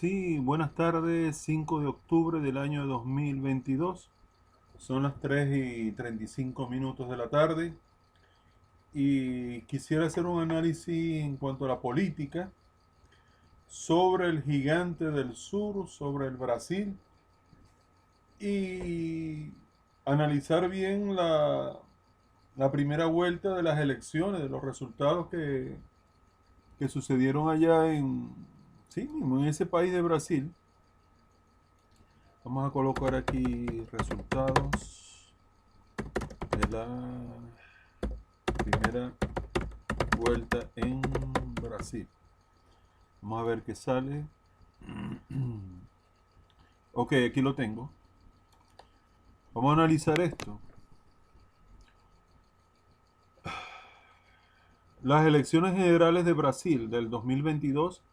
Sí, buenas tardes, 5 de octubre del año 2022. Son las 3:35 de la tarde y quisiera hacer un análisis en cuanto a la política sobre el gigante del sur, sobre el Brasil y analizar bien la primera vuelta de las elecciones, de los resultados que sucedieron allá sí, mismo en ese país de Brasil. Vamos a colocar aquí resultados de la primera vuelta en Brasil. Vamos a ver qué sale. Ok, aquí lo tengo. Vamos a analizar esto. Las elecciones generales de Brasil del 2022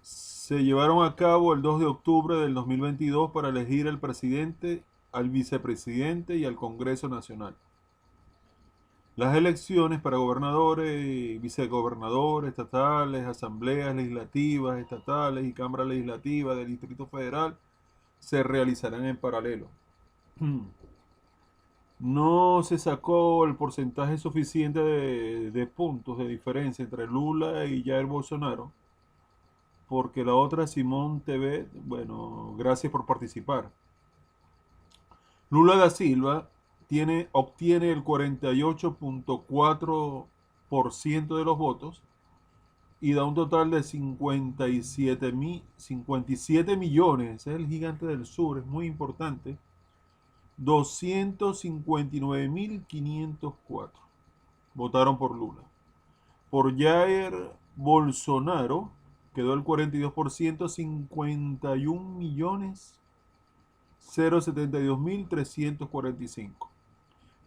se llevaron a cabo el 2 de octubre del 2022 para elegir al presidente, al vicepresidente y al Congreso Nacional. Las elecciones para gobernadores, vicegobernadores estatales, asambleas legislativas estatales y cámara legislativa del Distrito Federal se realizarán en paralelo. No se sacó el porcentaje suficiente de puntos de diferencia entre Lula y Jair Bolsonaro, porque la otra, Simón TV, bueno, gracias por participar. Lula da Silva obtiene el 48.4% de los votos y da un total de 57 millones, es el gigante del sur, es muy importante, 259.504 votaron por Lula. Por Jair Bolsonaro quedó el 42%, 51 millones 072.345.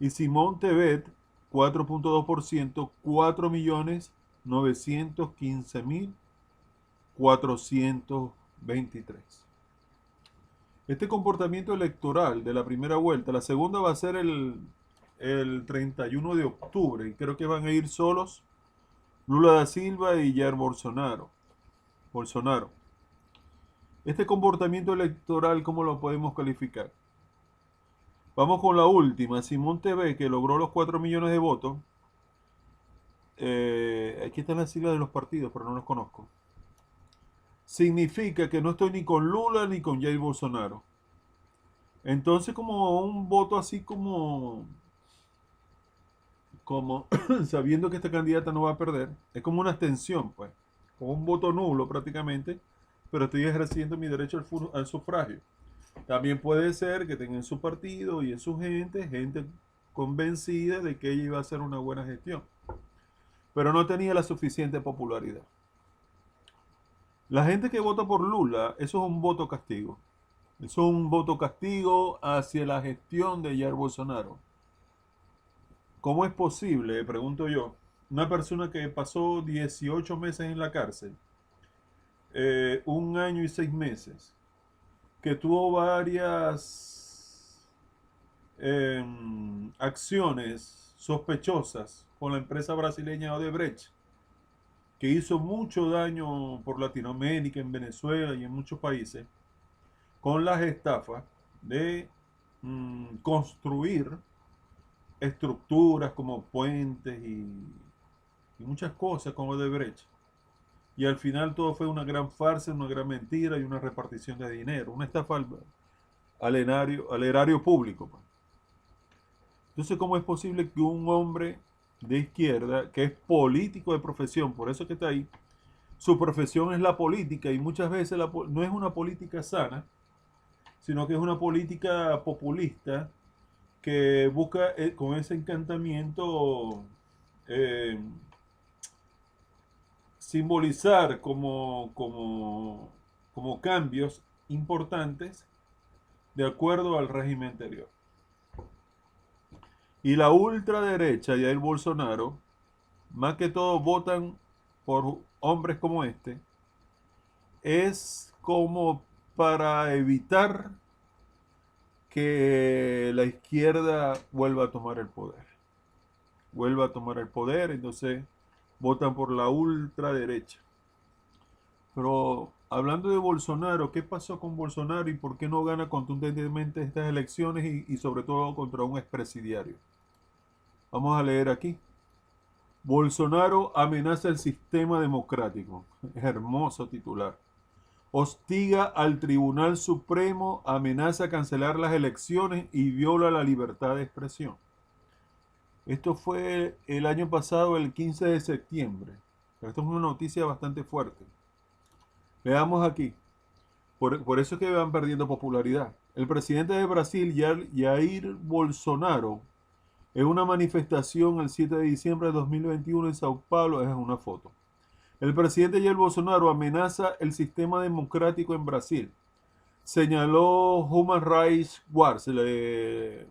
Y Simón Tebet, 4.2%, 4.915.423. Este comportamiento electoral de la primera vuelta, la segunda va a ser el 31 de octubre, y creo que van a ir solos Lula da Silva y Jair Bolsonaro. Este comportamiento electoral, ¿cómo lo podemos calificar? Vamos con la última, Simón TV, que logró los 4 millones de votos. Aquí están las siglas de los partidos, pero no los conozco. Significa que no estoy ni con Lula ni con Jair Bolsonaro. Entonces, como un voto así como sabiendo que esta candidata no va a perder, es como una abstención, pues, como un voto nulo prácticamente, pero estoy ejerciendo mi derecho al sufragio. También puede ser que tenga en su partido y en su gente convencida de que ella iba a hacer una buena gestión, pero no tenía la suficiente popularidad. La gente que vota por Lula, eso es un voto castigo. Eso es un voto castigo hacia la gestión de Jair Bolsonaro. ¿Cómo es posible, pregunto yo, una persona que pasó 18 meses en la cárcel, 1 año y 6 meses, que tuvo varias acciones sospechosas con la empresa brasileña Odebrecht, que hizo mucho daño por Latinoamérica, en Venezuela y en muchos países, con las estafas de construir estructuras como puentes y muchas cosas con Odebrecht. Y al final todo fue una gran farsa, una gran mentira y una repartición de dinero, una estafa al erario público, pues. Entonces, ¿cómo es posible que un hombre de izquierda, que es político de profesión, por eso que está ahí, su profesión es la política y muchas veces no es una política sana, sino que es una política populista que busca con ese encantamiento eh, simbolizar como cambios importantes de acuerdo al régimen anterior. Y la ultraderecha y el Bolsonaro, más que todo votan por hombres como este, es como para evitar que la izquierda vuelva a tomar el poder. Vuelva a tomar el poder, entonces votan por la ultraderecha. Pero hablando de Bolsonaro, ¿qué pasó con Bolsonaro y por qué no gana contundentemente estas elecciones y sobre todo contra un expresidiario? Vamos a leer aquí. Bolsonaro amenaza el sistema democrático. Hermoso titular. Hostiga al Tribunal Supremo, amenaza cancelar las elecciones y viola la libertad de expresión. Esto fue el año pasado, el 15 de septiembre. Esto es una noticia bastante fuerte. Veamos aquí. Por eso es que van perdiendo popularidad. El presidente de Brasil, Jair Bolsonaro, en una manifestación el 7 de diciembre de 2021 en Sao Paulo, es una foto. El presidente Jair Bolsonaro amenaza el sistema democrático en Brasil. Señaló Human Rights Watch, la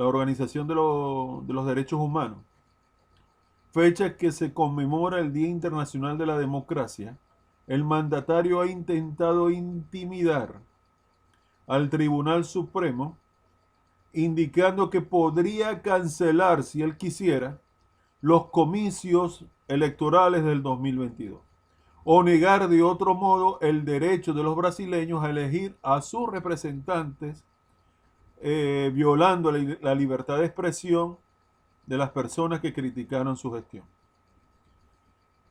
organización de los derechos humanos. Fecha que se conmemora el Día Internacional de la Democracia. El mandatario ha intentado intimidar al Tribunal Supremo, indicando que podría cancelar, si él quisiera, los comicios electorales del 2022 o negar de otro modo el derecho de los brasileños a elegir a sus representantes, violando la libertad de expresión de las personas que criticaron su gestión.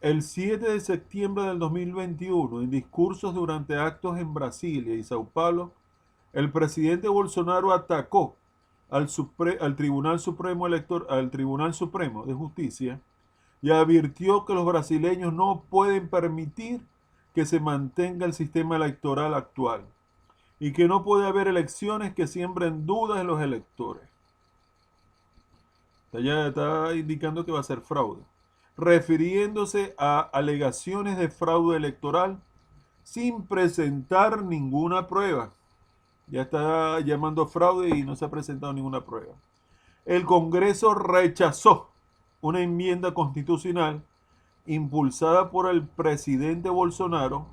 El 7 de septiembre del 2021, en discursos durante actos en Brasilia y Sao Paulo, el presidente Bolsonaro atacó al Tribunal Supremo de Justicia y advirtió que los brasileños no pueden permitir que se mantenga el sistema electoral actual y que no puede haber elecciones que siembren dudas en los electores. Ya está indicando que va a ser fraude, refiriéndose a alegaciones de fraude electoral sin presentar ninguna prueba. Ya está llamando fraude y no se ha presentado ninguna prueba. El Congreso rechazó una enmienda constitucional impulsada por el presidente Bolsonaro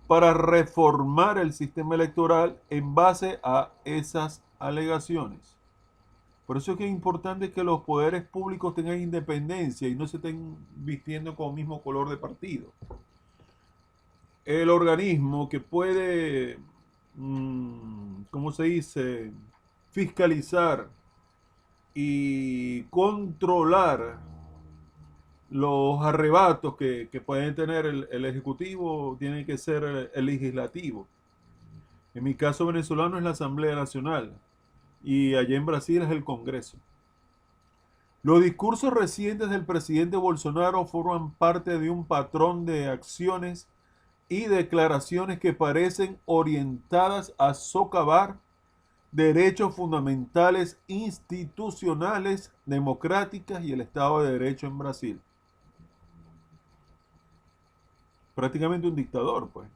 para reformar el sistema electoral en base a esas alegaciones. Por eso es que es importante que los poderes públicos tengan independencia y no se estén vistiendo con el mismo color de partido. El organismo que puede, ¿cómo se dice?, fiscalizar y controlar los arrebatos que pueden tener el Ejecutivo, tiene que ser el Legislativo. En mi caso venezolano es la Asamblea Nacional y allá en Brasil es el Congreso. Los discursos recientes del presidente Bolsonaro forman parte de un patrón de acciones y declaraciones que parecen orientadas a socavar derechos fundamentales institucionales, democráticas y el Estado de Derecho en Brasil. Prácticamente un dictador, pues.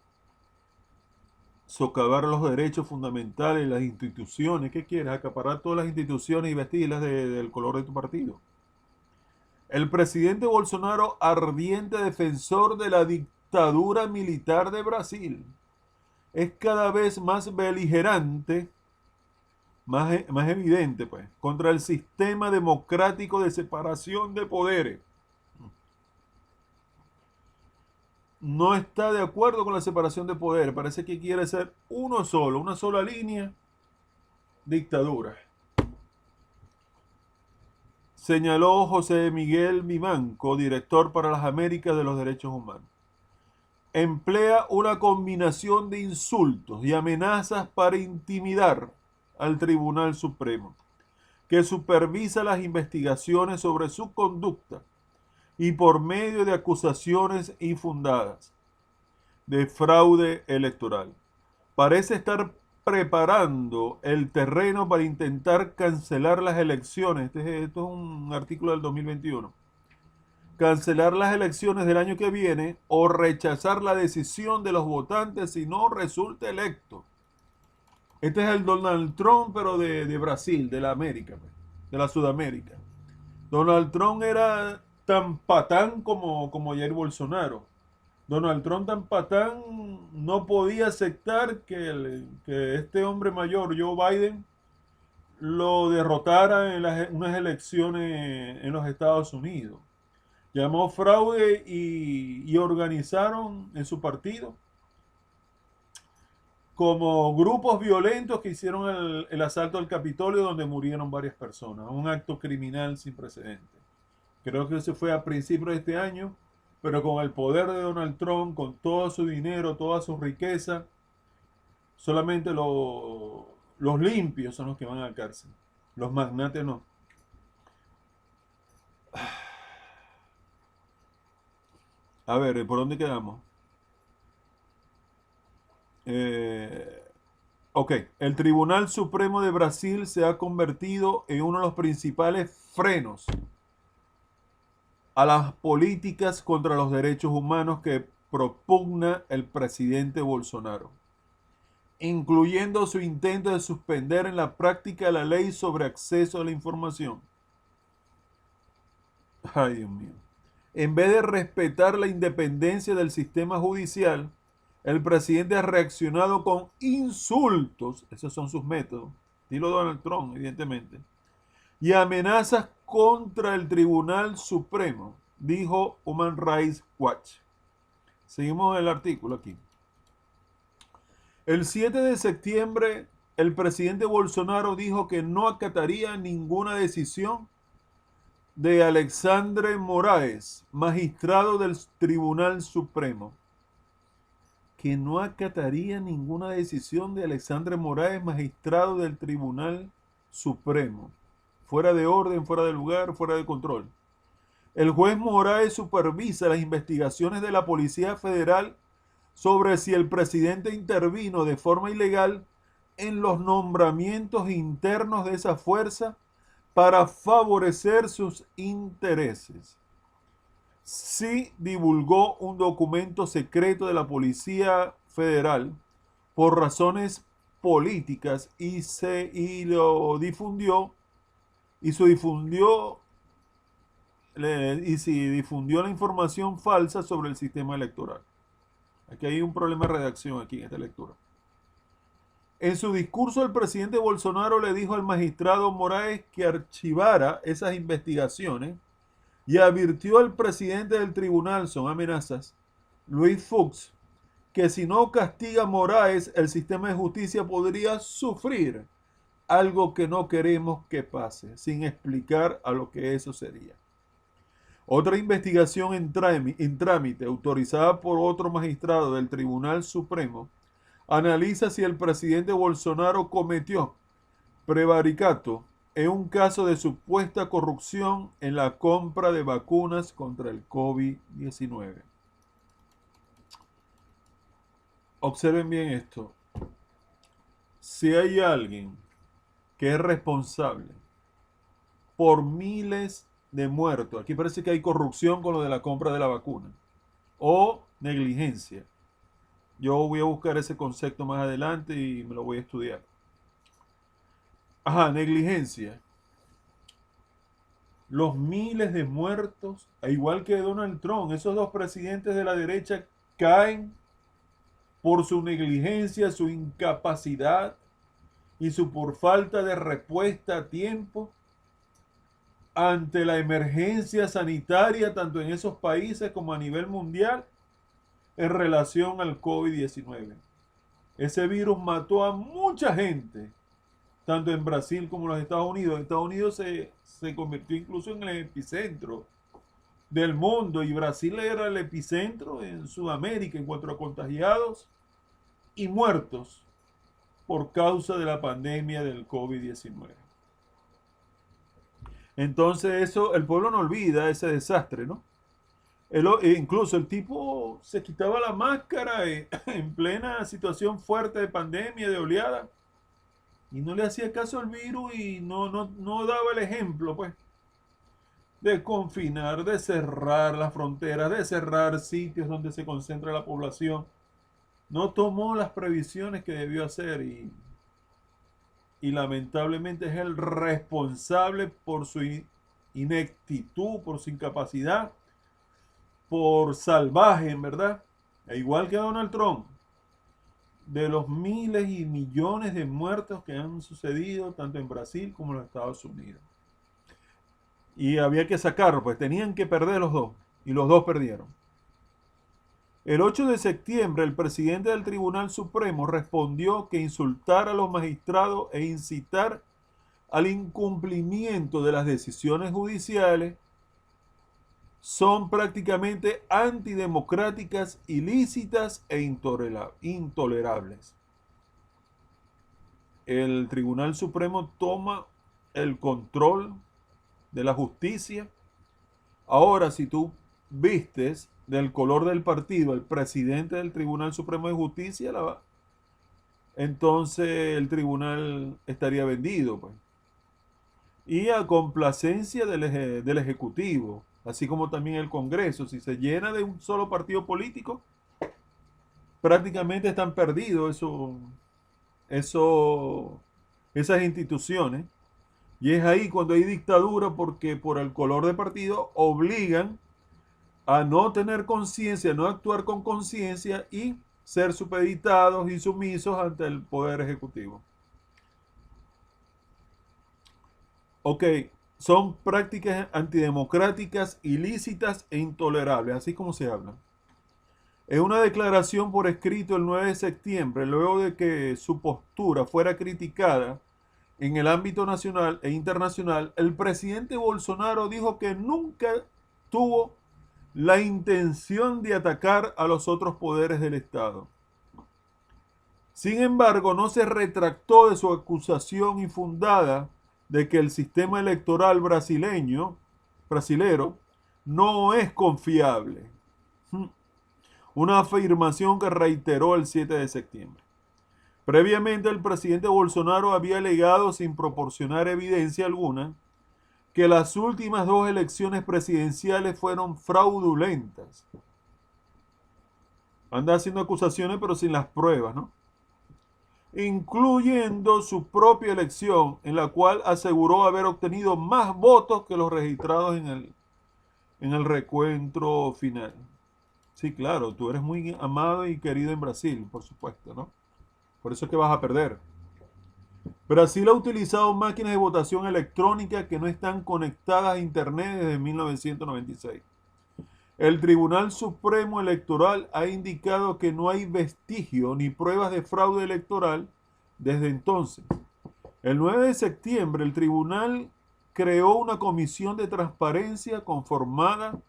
Socavar los derechos fundamentales, las instituciones. ¿Qué quieres? Acaparar todas las instituciones y vestirlas del color de tu partido. El presidente Bolsonaro, ardiente defensor de la dictadura militar de Brasil, es cada vez más beligerante, más evidente, pues, contra el sistema democrático de separación de poderes. No está de acuerdo con la separación de poderes. Parece que quiere ser uno solo, una sola línea, dictadura. Señaló José Miguel Vivanco, director para las Américas de los Derechos Humanos. Emplea una combinación de insultos y amenazas para intimidar al Tribunal Supremo, que supervisa las investigaciones sobre su conducta y por medio de acusaciones infundadas de fraude electoral. Parece estar preparando el terreno para intentar cancelar las elecciones. Esto es un artículo del 2021. Cancelar las elecciones del año que viene o rechazar la decisión de los votantes si no resulta electo. Este es el Donald Trump, pero de Brasil, de la América, de la Sudamérica. Donald Trump era tan patán como Jair Bolsonaro. Donald Trump tan patán no podía aceptar que este hombre mayor, Joe Biden, lo derrotara en unas elecciones en los Estados Unidos. Llamó fraude y organizaron en su partido como grupos violentos que hicieron el asalto al Capitolio donde murieron varias personas. Un acto criminal sin precedentes. Creo que eso fue a principios de este año, pero con el poder de Donald Trump, con todo su dinero, toda su riqueza, solamente los limpios son los que van a la cárcel. Los magnates no. A ver, ¿por dónde quedamos? Ok, el Tribunal Supremo de Brasil se ha convertido en uno de los principales frenos a las políticas contra los derechos humanos que propugna el presidente Bolsonaro, incluyendo su intento de suspender en la práctica la ley sobre acceso a la información. Ay, Dios mío. En vez de respetar la independencia del sistema judicial, el presidente ha reaccionado con insultos, esos son sus métodos, estilo Donald Trump, evidentemente, y amenazas contra el Tribunal Supremo, dijo Human Rights Watch. Seguimos el artículo aquí. El 7 de septiembre, el presidente Bolsonaro dijo que no acataría ninguna decisión de Alexandre Moraes, magistrado del Tribunal Supremo. Que no acataría ninguna decisión de Alexandre Moraes, magistrado del Tribunal Supremo. Fuera de orden, fuera de lugar, fuera de control. El juez Moraes supervisa las investigaciones de la Policía Federal sobre si el presidente intervino de forma ilegal en los nombramientos internos de esa fuerza para favorecer sus intereses. Sí divulgó un documento secreto de la Policía Federal por razones políticas y lo difundió y se difundió la información falsa sobre el sistema electoral. Aquí hay un problema de redacción aquí en esta lectura. En su discurso, el presidente Bolsonaro le dijo al magistrado Moraes que archivara esas investigaciones y advirtió al presidente del tribunal, son amenazas, Luis Fuchs, que si no castiga a Moraes, el sistema de justicia podría sufrir algo que no queremos que pase, sin explicar a lo que eso sería. Otra investigación en trámite, autorizada por otro magistrado del Tribunal Supremo, analiza si el presidente Bolsonaro cometió prevaricato en un caso de supuesta corrupción en la compra de vacunas contra el COVID-19. Observen bien esto. Si hay alguien que es responsable por miles de muertos, aquí parece que hay corrupción con lo de la compra de la vacuna, o negligencia. Yo voy a buscar ese concepto más adelante y me lo voy a estudiar. Ajá, negligencia. Los miles de muertos, igual que Donald Trump, esos dos presidentes de la derecha caen por su negligencia, su incapacidad y su por falta de respuesta a tiempo ante la emergencia sanitaria, tanto en esos países como a nivel mundial, en relación al COVID-19. Ese virus mató a mucha gente, tanto en Brasil como en los Estados Unidos. Estados Unidos se convirtió incluso en el epicentro del mundo y Brasil era el epicentro en Sudamérica en cuanto a contagiados y muertos por causa de la pandemia del COVID-19. Entonces eso, el pueblo no olvida ese desastre, ¿no? Incluso el tipo se quitaba la máscara en plena situación fuerte de pandemia, de oleada, y no le hacía caso al virus y no daba el ejemplo, pues, de confinar, de cerrar las fronteras, de cerrar sitios donde se concentra la población. No tomó las previsiones que debió hacer y lamentablemente es el responsable por su ineptitud, por su incapacidad, por salvaje, en verdad, e igual que Donald Trump, de los miles y millones de muertos que han sucedido tanto en Brasil como en los Estados Unidos. Y había que sacarlo, pues tenían que perder los dos, y los dos perdieron. El 8 de septiembre, el presidente del Tribunal Supremo respondió que insultar a los magistrados e incitar al incumplimiento de las decisiones judiciales son prácticamente antidemocráticas, ilícitas e intolerables. El Tribunal Supremo toma el control de la justicia. Ahora, si tú vistes del color del partido el presidente del Tribunal Supremo de Justicia, entonces el tribunal estaría vendido, pues. Y a complacencia del Ejecutivo, así como también el Congreso. Si se llena de un solo partido político, prácticamente están perdidos esas instituciones. Y es ahí cuando hay dictadura, porque por el color de partido obligan a no tener conciencia, no actuar con conciencia y ser supeditados y sumisos ante el poder ejecutivo. Ok, son prácticas antidemocráticas, ilícitas e intolerables, así como se habla. En una declaración por escrito el 9 de septiembre, luego de que su postura fuera criticada en el ámbito nacional e internacional, el presidente Bolsonaro dijo que nunca tuvo la intención de atacar a los otros poderes del Estado. Sin embargo, no se retractó de su acusación infundada de que el sistema electoral brasilero no es confiable. Una afirmación que reiteró el 7 de septiembre. Previamente, el presidente Bolsonaro había alegado, sin proporcionar evidencia alguna, que las últimas dos elecciones presidenciales fueron fraudulentas. Anda haciendo acusaciones, pero sin las pruebas, ¿no? Incluyendo su propia elección, en la cual aseguró haber obtenido más votos que los registrados en el recuento final. Sí, claro, tú eres muy amado y querido en Brasil, por supuesto, ¿no? Por eso es que vas a perder. Brasil ha utilizado máquinas de votación electrónica que no están conectadas a Internet desde 1996. El Tribunal Supremo Electoral ha indicado que no hay vestigio ni pruebas de fraude electoral desde entonces. El 9 de septiembre, el tribunal creó una comisión de transparencia conformada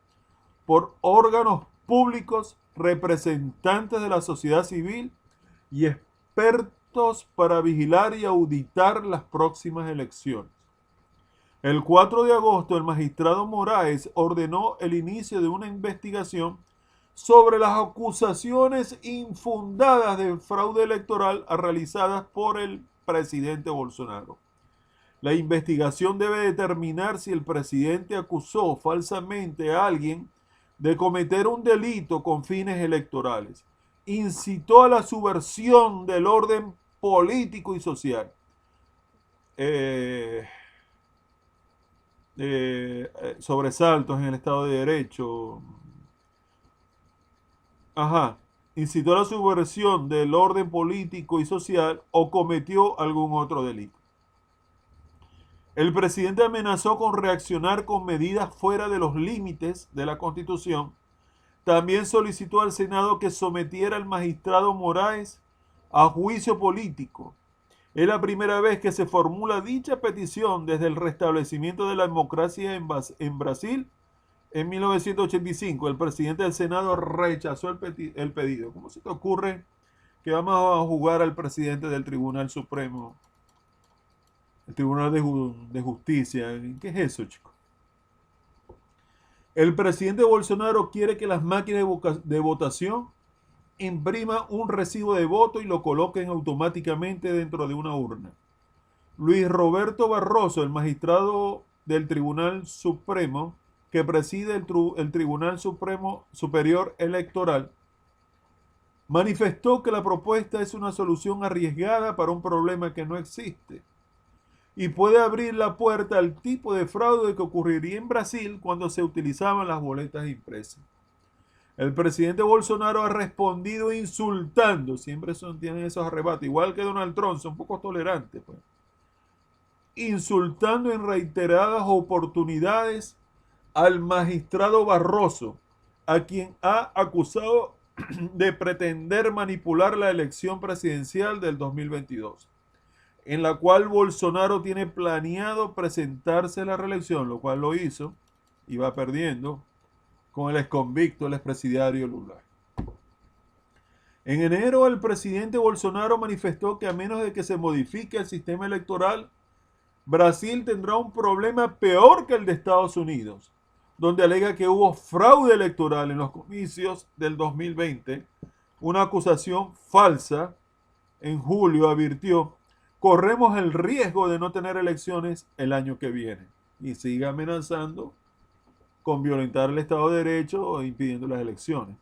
por órganos públicos, representantes de la sociedad civil y expertos para vigilar y auditar las próximas elecciones. El 4 de agosto, el magistrado Moraes ordenó el inicio de una investigación sobre las acusaciones infundadas de fraude electoral realizadas por el presidente Bolsonaro. La investigación debe determinar si el presidente acusó falsamente a alguien de cometer un delito con fines electorales, incitó a la subversión del orden político y social, sobresaltos en el Estado de Derecho, incitó a la subversión del orden político y social o cometió algún otro delito. El presidente amenazó con reaccionar con medidas fuera de los límites de la Constitución. También solicitó al Senado que sometiera al magistrado Moraes a juicio político. Es la primera vez que se formula dicha petición desde el restablecimiento de la democracia en Brasil en 1985. El presidente del Senado rechazó el pedido. ¿Cómo se te ocurre que vamos a jugar al presidente del Tribunal Supremo? El Tribunal de Justicia. ¿Qué es eso, chicos? El presidente Bolsonaro quiere que las máquinas de votación impriman un recibo de voto y lo coloquen automáticamente dentro de una urna. Luis Roberto Barroso, el magistrado del Tribunal Supremo, que preside el Tribunal Supremo Superior Electoral, manifestó que la propuesta es una solución arriesgada para un problema que no existe y puede abrir la puerta al tipo de fraude que ocurriría en Brasil cuando se utilizaban las boletas impresas. El presidente Bolsonaro ha respondido insultando, siempre tienen esos arrebatos, igual que Donald Trump, son poco tolerantes, pues. Insultando en reiteradas oportunidades al magistrado Barroso, a quien ha acusado de pretender manipular la elección presidencial del 2022, en la cual Bolsonaro tiene planeado presentarse a la reelección, lo cual lo hizo y va perdiendo con el exconvicto, el expresidiario Lula. En enero, el presidente Bolsonaro manifestó que a menos de que se modifique el sistema electoral, Brasil tendrá un problema peor que el de Estados Unidos, donde alega que hubo fraude electoral en los comicios del 2020, una acusación falsa. En julio advirtió: corremos el riesgo de no tener elecciones el año que viene, y sigue amenazando con violentar el Estado de Derecho o impidiendo las elecciones.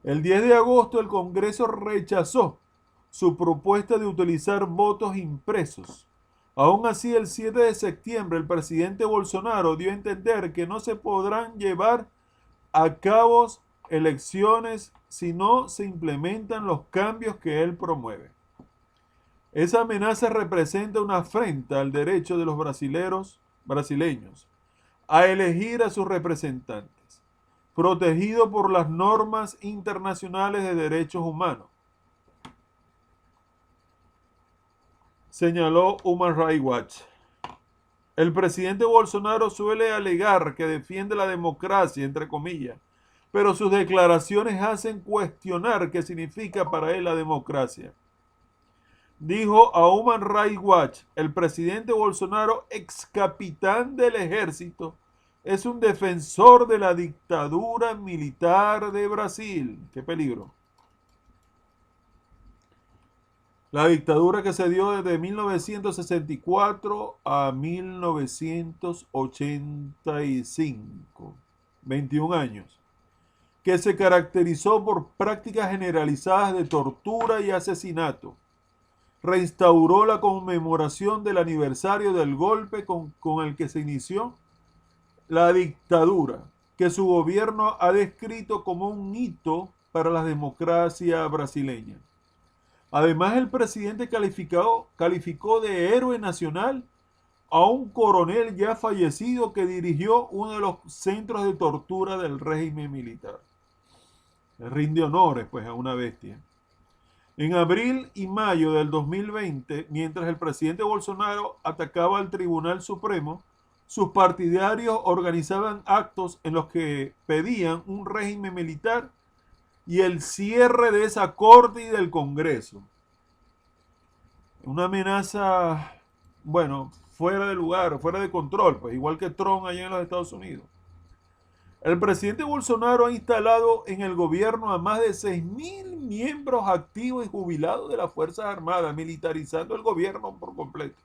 El 10 de agosto el Congreso rechazó su propuesta de utilizar votos impresos. Aún así, el 7 de septiembre el presidente Bolsonaro dio a entender que no se podrán llevar a cabo elecciones si no se implementan los cambios que él promueve. Esa amenaza representa una afrenta al derecho de los brasileños a elegir a sus representantes, protegido por las normas internacionales de derechos humanos, señaló Human Rights Watch. El presidente Bolsonaro suele alegar que defiende la democracia, entre comillas, pero sus declaraciones hacen cuestionar qué significa para él la democracia. Dijo a Human Rights Watch: el presidente Bolsonaro, ex capitán del ejército, es un defensor de la dictadura militar de Brasil. ¡Qué peligro! La dictadura que se dio desde 1964 a 1985, 21 años, que se caracterizó por prácticas generalizadas de tortura y asesinato. Reinstauró la conmemoración del aniversario del golpe con el que se inició la dictadura, que su gobierno ha descrito como un hito para la democracia brasileña. Además, el presidente calificó de héroe nacional a un coronel ya fallecido que dirigió uno de los centros de tortura del régimen militar. Le rinde honores, pues, a una bestia. En abril y mayo del 2020, mientras el presidente Bolsonaro atacaba al Tribunal Supremo, sus partidarios organizaban actos en los que pedían un régimen militar y el cierre de esa corte y del Congreso. Una amenaza, bueno, fuera de lugar, fuera de control, pues igual que Trump allá en los Estados Unidos. El presidente Bolsonaro ha instalado en el gobierno a más de 6.000 miembros activos y jubilados de las Fuerzas Armadas, militarizando el gobierno por completo,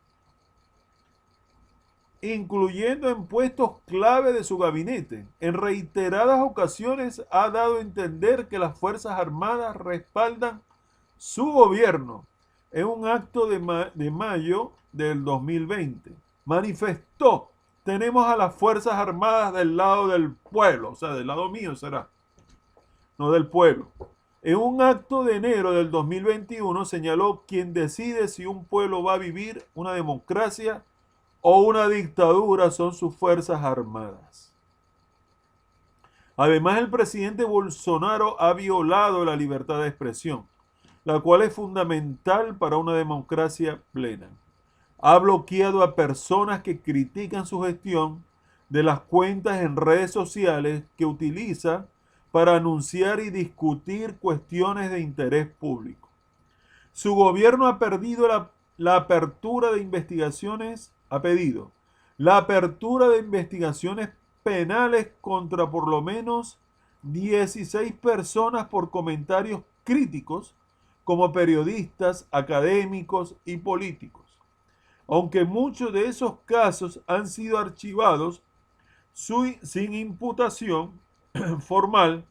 incluyendo en puestos clave de su gabinete. En reiteradas ocasiones ha dado a entender que las Fuerzas Armadas respaldan su gobierno. En un acto de mayo del 2020, manifestó: tenemos a las Fuerzas Armadas del lado del pueblo, o sea, del lado mío será, no del pueblo. En un acto de enero del 2021 señaló: quien decide si un pueblo va a vivir una democracia o una dictadura son sus Fuerzas Armadas. Además, el presidente Bolsonaro ha violado la libertad de expresión, la cual es fundamental para una democracia plena. Ha bloqueado a personas que critican su gestión de las cuentas en redes sociales que utiliza para anunciar y discutir cuestiones de interés público. Su gobierno ha pedido la apertura de investigaciones penales contra por lo menos 16 personas por comentarios críticos, como periodistas, académicos y políticos. Aunque muchos de esos casos han sido archivados sin imputación formal,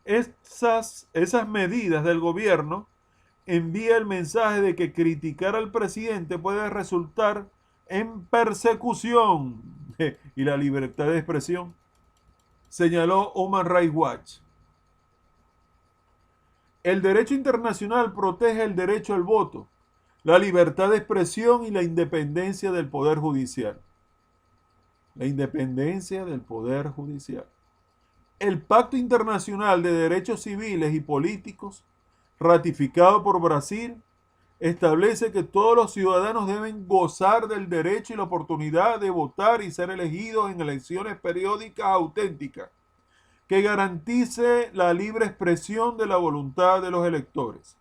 esas medidas del gobierno envía el mensaje de que criticar al presidente puede resultar en persecución y la libertad de expresión, señaló Human Rights Watch. El derecho internacional protege el derecho al voto, la libertad de expresión y la independencia del Poder Judicial. La independencia del Poder Judicial. El Pacto Internacional de Derechos Civiles y Políticos, ratificado por Brasil, establece que todos los ciudadanos deben gozar del derecho y la oportunidad de votar y ser elegidos en elecciones periódicas auténticas, que garantice la libre expresión de la voluntad de los electores.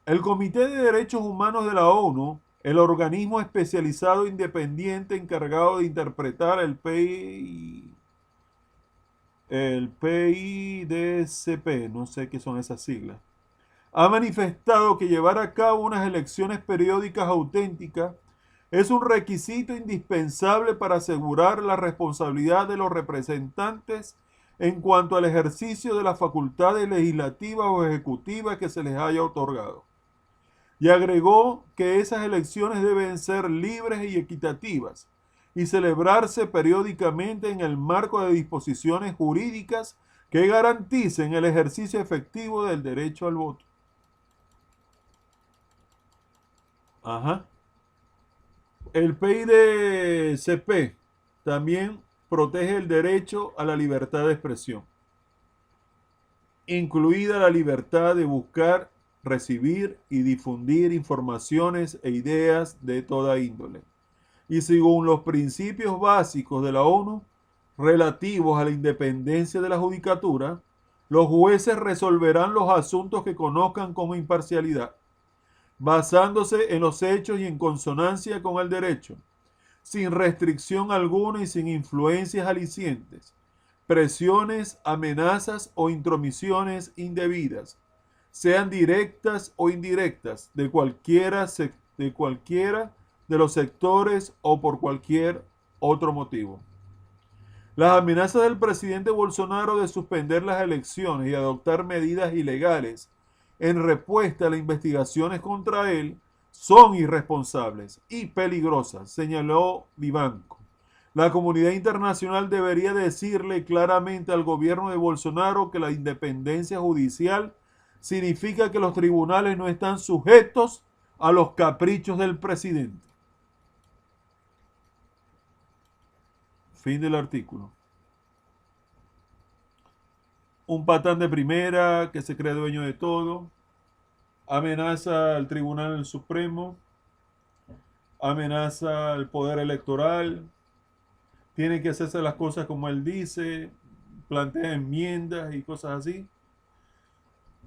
El Comité de Derechos Humanos de la ONU, el organismo especializado independiente encargado de interpretar el PIDCP, no sé qué son esas siglas, ha manifestado que llevar a cabo unas elecciones periódicas auténticas es un requisito indispensable para asegurar la responsabilidad de los representantes en cuanto al ejercicio de las facultades legislativas o ejecutivas que se les haya otorgado. Y agregó que esas elecciones deben ser libres y equitativas y celebrarse periódicamente en el marco de disposiciones jurídicas que garanticen el ejercicio efectivo del derecho al voto. Ajá. El PIDCP también protege el derecho a la libertad de expresión, incluida la libertad de buscar, recibir y difundir informaciones e ideas de toda índole. Y según los principios básicos de la ONU relativos a la independencia de la judicatura, los jueces resolverán los asuntos que conozcan con imparcialidad, basándose en los hechos y en consonancia con el derecho, sin restricción alguna y sin influencias alicientes, presiones, amenazas o intromisiones indebidas, sean directas o indirectas, de cualquiera de los sectores o por cualquier otro motivo. Las amenazas del presidente Bolsonaro de suspender las elecciones y adoptar medidas ilegales en respuesta a las investigaciones contra él son irresponsables y peligrosas, señaló Vivanco. La comunidad internacional debería decirle claramente al gobierno de Bolsonaro que la independencia judicial significa que los tribunales no están sujetos a los caprichos del presidente. Fin del artículo. Un patán de primera que se cree dueño de todo, amenaza al Tribunal Supremo, amenaza al poder electoral, tiene que hacerse las cosas como él dice, plantea enmiendas y cosas así.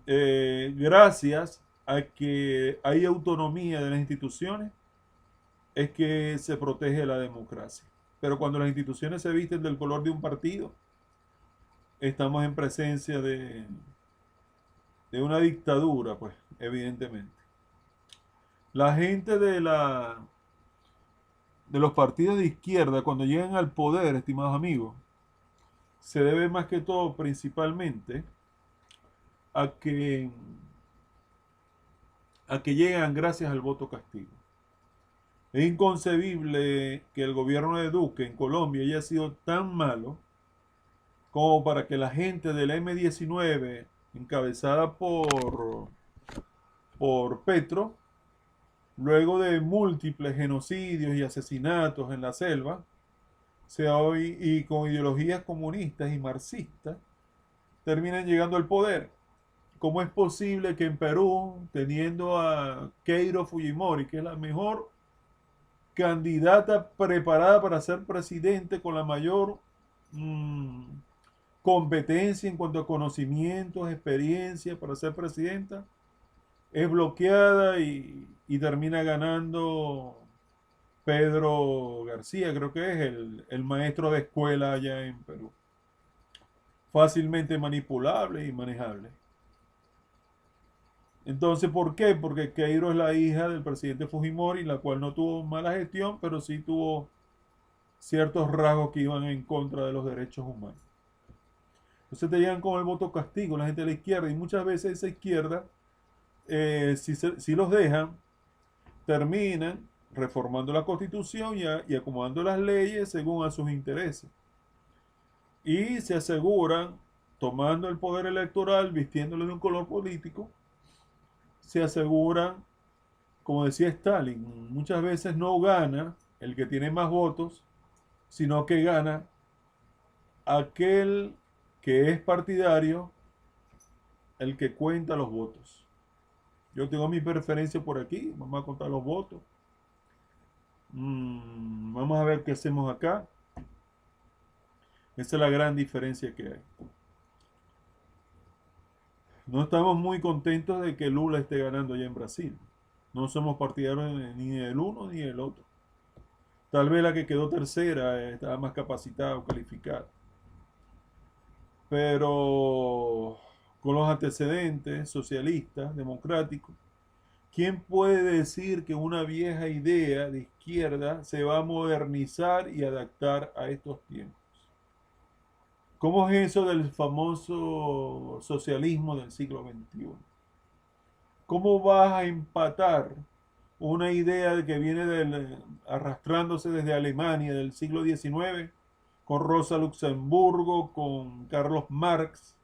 Gracias a que hay autonomía de las instituciones, es que se protege la democracia. Pero cuando las instituciones se visten del color de un partido, estamos en presencia de una dictadura, pues, evidentemente. La gente de los partidos de izquierda, cuando llegan al poder, estimados amigos, se debe más que todo, principalmente, a que llegan gracias al voto castigo. Es inconcebible que el gobierno de Duque en Colombia haya sido tan malo como para que la gente del M-19, encabezada por Petro, luego de múltiples genocidios y asesinatos en la selva, y con ideologías comunistas y marxistas, terminan llegando al poder. ¿Cómo es posible que en Perú, teniendo a Keiro Fujimori, que es la mejor candidata preparada para ser presidente, con la mayor competencia en cuanto a conocimientos, experiencia para ser presidenta, es bloqueada y termina ganando Pedro García, creo que es el maestro de escuela allá en Perú? Fácilmente manipulable y manejable. Entonces, ¿por qué? Porque Keiro es la hija del presidente Fujimori, la cual no tuvo mala gestión, pero sí tuvo ciertos rasgos que iban en contra de los derechos humanos. Entonces te llegan con el voto castigo, la gente de la izquierda, y muchas veces esa izquierda, si los dejan, terminan reformando la Constitución y acomodando las leyes según a sus intereses. Y se aseguran, tomando el poder electoral, vistiéndolo de un color político, se aseguran, como decía Stalin, muchas veces no gana el que tiene más votos, sino que gana aquel que es partidario el que cuenta los votos. Yo tengo mi preferencia por aquí, vamos a contar los votos. Vamos a ver qué hacemos acá. Esa es la gran diferencia que hay. No estamos muy contentos de que Lula esté ganando allá en Brasil. No somos partidarios ni del uno ni del otro. Tal vez la que quedó tercera estaba más capacitada o calificada. Pero con los antecedentes socialistas, democráticos, ¿quién puede decir que una vieja idea de izquierda se va a modernizar y adaptar a estos tiempos? ¿Cómo es eso del famoso socialismo del siglo XXI? ¿Cómo vas a empatar una idea que viene arrastrándose desde Alemania del siglo XIX, con Rosa Luxemburgo, con Carlos Marx?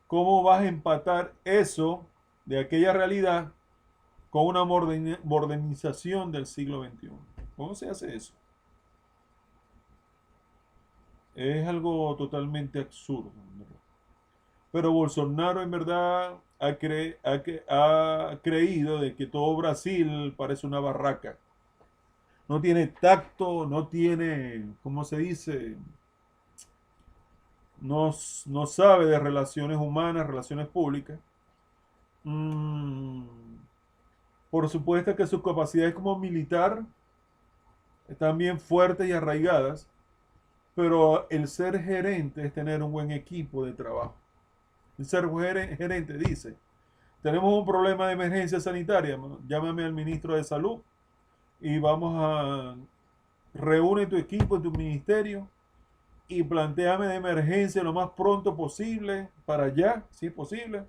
¿Cómo vas a empatar eso de aquella realidad con una modernización del siglo XXI? ¿Cómo se hace eso? Es algo totalmente absurdo, ¿verdad? Pero Bolsonaro en verdad ha creído de que todo Brasil parece una barraca. No tiene tacto, no tiene, ¿cómo se dice? No sabe de relaciones humanas, relaciones públicas. Mm, por supuesto que sus capacidades como militar están bien fuertes y arraigadas, pero el ser gerente es tener un buen equipo de trabajo. El ser gerente dice, tenemos un problema de emergencia sanitaria, llámame al ministro de salud y vamos a reúne tu equipo en tu ministerio y planteame de emergencia lo más pronto posible, para allá, si es posible,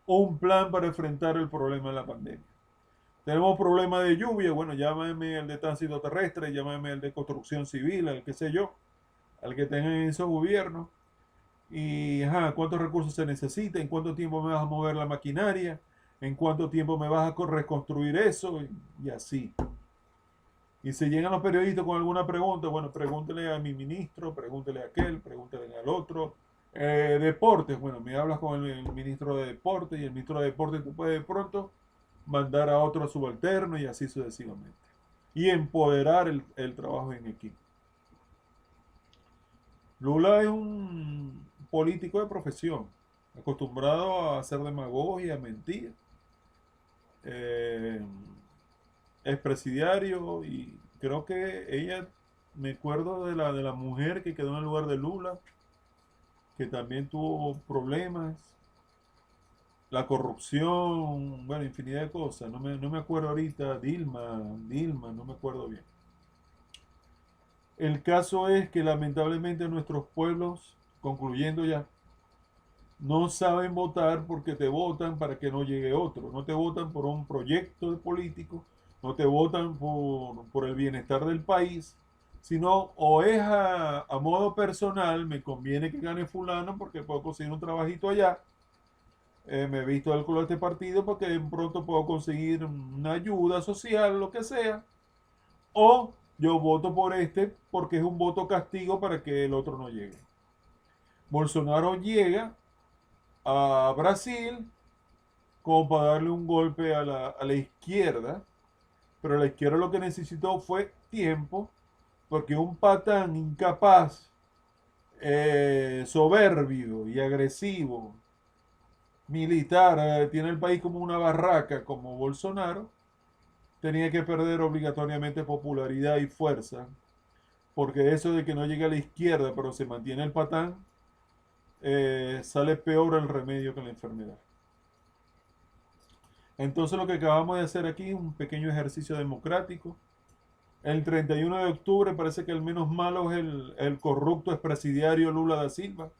un plan para enfrentar el problema de la pandemia. Tenemos problema de lluvia, bueno, llámame el de tránsito terrestre, llámame el de construcción civil, el que sé yo, al que tengan en esos gobiernos. Y, ¿cuántos recursos se necesita? ¿En cuánto tiempo me vas a mover la maquinaria? ¿En cuánto tiempo me vas a reconstruir eso? Y así. Y si llegan los periodistas con alguna pregunta, bueno, pregúntele a mi ministro, pregúntele a aquel, pregúntele al otro. Deportes, bueno, me hablas con el ministro de Deportes y el ministro de Deportes te puede de pronto mandar a otro subalterno y así sucesivamente. Y empoderar el trabajo en equipo. Lula es un político de profesión, acostumbrado a hacer demagogia, a mentir. Eh, es presidiario y creo que ella, me acuerdo de la mujer que quedó en el lugar de Lula, que también tuvo problemas, la corrupción, bueno, infinidad de cosas. No me acuerdo ahorita, Dilma, no me acuerdo bien. El caso es que lamentablemente nuestros pueblos, concluyendo ya, no saben votar porque te votan para que no llegue otro. No te votan por un proyecto de político, no te votan por el bienestar del país, sino o es a modo personal, me conviene que gane fulano porque puedo conseguir un trabajito allá, me he visto del color de este partido porque de pronto puedo conseguir una ayuda social, lo que sea, o yo voto por este porque es un voto castigo para que el otro no llegue. Bolsonaro llega a Brasil como para darle un golpe a la izquierda, pero la izquierda lo que necesitó fue tiempo, porque un patán incapaz, soberbio y agresivo, militar, tiene el país como una barraca como Bolsonaro, tenía que perder obligatoriamente popularidad y fuerza, porque eso de que no llegue a la izquierda, pero se mantiene el patán, sale peor el remedio que la enfermedad. Entonces lo que acabamos de hacer aquí es un pequeño ejercicio democrático. El 31 de octubre parece que el menos malo es el corrupto expresidiario Lula da Silva.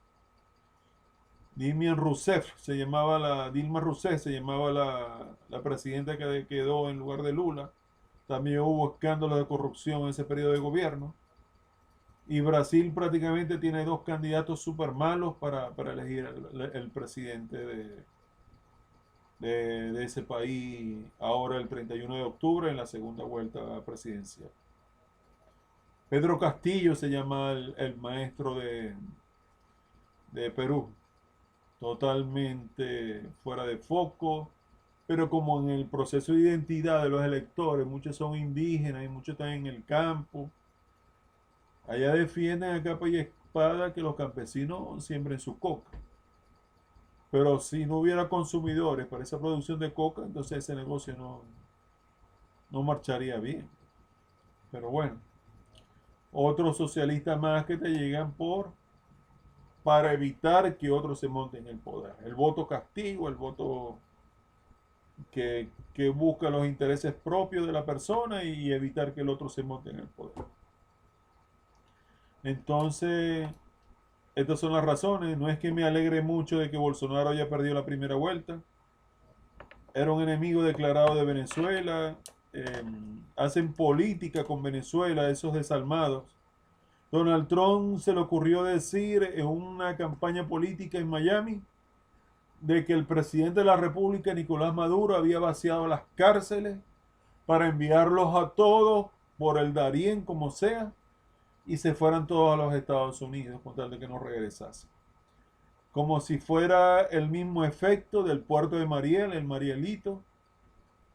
Dilma Rousseff se llamaba la presidenta que quedó en lugar de Lula. También hubo escándalos de corrupción en ese periodo de gobierno. Y Brasil prácticamente tiene dos candidatos súper malos para elegir el presidente de ese país ahora el 31 de octubre en la segunda vuelta presidencial. Pedro Castillo se llama el maestro de Perú, totalmente fuera de foco, pero como en el proceso de identidad de los electores, muchos son indígenas y muchos están en el campo, allá defienden a capa y espada que los campesinos siembren su coca. Pero si no hubiera consumidores para esa producción de coca, entonces ese negocio no marcharía bien. Pero bueno, otros socialistas más que te llegan para evitar que otros se monten en el poder. El voto castigo, el voto que busca los intereses propios de la persona y evitar que el otro se monte en el poder. Entonces, estas son las razones. No es que me alegre mucho de que Bolsonaro haya perdido la primera vuelta. Era un enemigo declarado de Venezuela. eh, Hacen política con Venezuela, esos desalmados. Donald Trump se le ocurrió decir en una campaña política en Miami de que el presidente de la República, Nicolás Maduro, había vaciado las cárceles para enviarlos a todos por el Darién, como sea, y se fueran todos a los Estados Unidos con tal de que no regresasen. Como si fuera el mismo efecto del puerto de Mariel, el Marielito,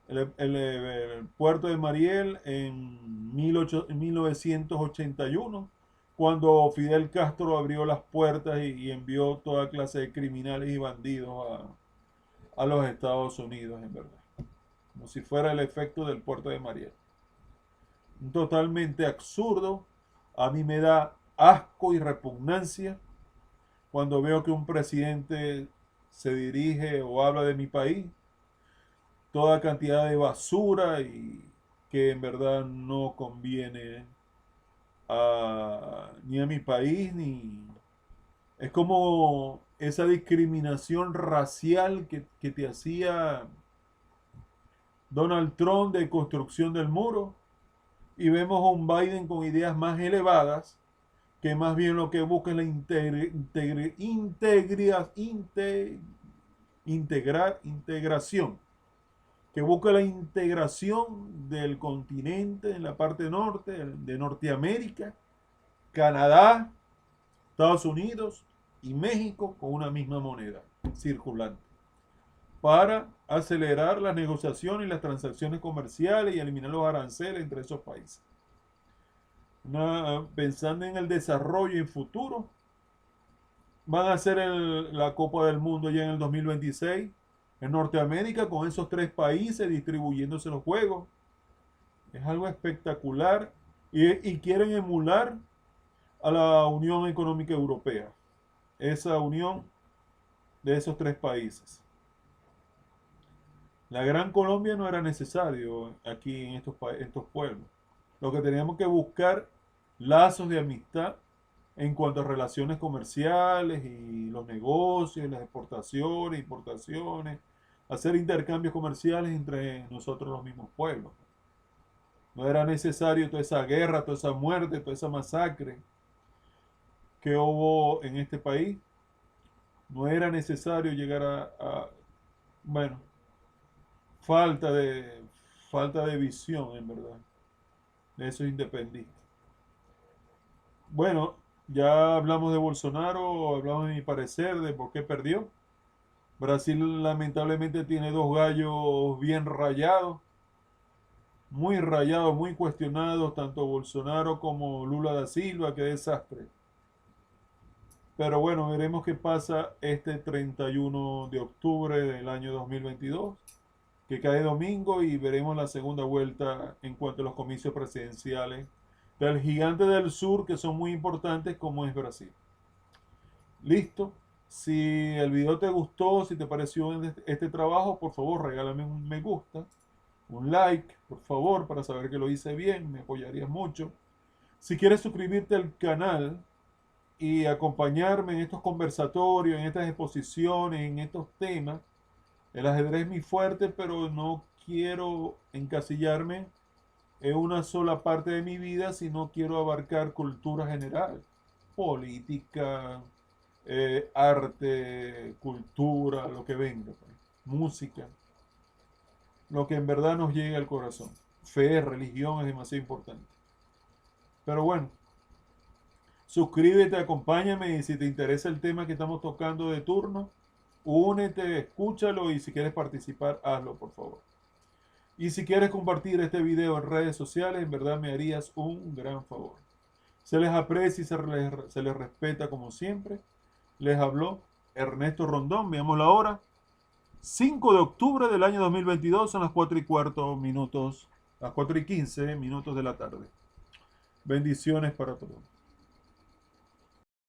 el puerto de Mariel en 1981, cuando Fidel Castro abrió las puertas y envió toda clase de criminales y bandidos a los Estados Unidos, en verdad. Como si fuera el efecto del puerto de Mariel. Totalmente absurdo. A mí me da asco y repugnancia cuando veo que un presidente se dirige o habla de mi país, toda cantidad de basura y que en verdad no conviene ni a mi país, ni... Es como esa discriminación racial que te hacía Donald Trump de construcción del muro, y vemos a un Biden con ideas más elevadas, que más bien lo que busca es la integración, que busca la integración del continente en la parte norte, de Norteamérica, Canadá, Estados Unidos y México con una misma moneda circulante, para acelerar las negociaciones y las transacciones comerciales y eliminar los aranceles entre esos países. Pensando en el desarrollo y futuro, van a hacer la Copa del Mundo ya en el 2026 en Norteamérica con esos tres países distribuyéndose los juegos. Es algo espectacular y quieren emular a la Unión Económica Europea, esa unión de esos tres países. La Gran Colombia no era necesario aquí en estos pueblos. Lo que teníamos que buscar lazos de amistad en cuanto a relaciones comerciales y los negocios, las exportaciones, importaciones, hacer intercambios comerciales entre nosotros los mismos pueblos. No era necesario toda esa guerra, toda esa muerte, toda esa masacre que hubo en este país. No era necesario llegar bueno, falta de, falta de visión, en verdad, de esos independientes. Bueno, ya hablamos de Bolsonaro, hablamos de mi parecer, de por qué perdió. Brasil lamentablemente tiene dos gallos bien rayados, muy cuestionados, tanto Bolsonaro como Lula da Silva, qué desastre. Pero bueno, veremos qué pasa este 31 de octubre del año 2022, que cae domingo, y veremos la segunda vuelta en cuanto a los comicios presidenciales del gigante del sur, que son muy importantes, como es Brasil. Listo. Si el video te gustó, si te pareció este trabajo, por favor regálame un me gusta, un like, por favor, para saber que lo hice bien, me apoyarías mucho. Si quieres suscribirte al canal y acompañarme en estos conversatorios, en estas exposiciones, en estos temas, el ajedrez es mi fuerte, pero no quiero encasillarme en una sola parte de mi vida, sino quiero abarcar cultura general, política, arte, cultura, lo que venga, pues, música, lo que en verdad nos llegue al corazón. Fe, religión es demasiado importante. Pero bueno, Suscríbete, acompáñame y si te interesa el tema que estamos tocando de turno, únete, escúchalo y si quieres participar, hazlo, por favor. Y si quieres compartir este video en redes sociales, en verdad me harías un gran favor. Se les aprecia y se les respeta como siempre. Les habló Ernesto Rondón. Veamos la hora. 5 de octubre del año 2022 son las 4:15 minutos de la tarde. Bendiciones para todos.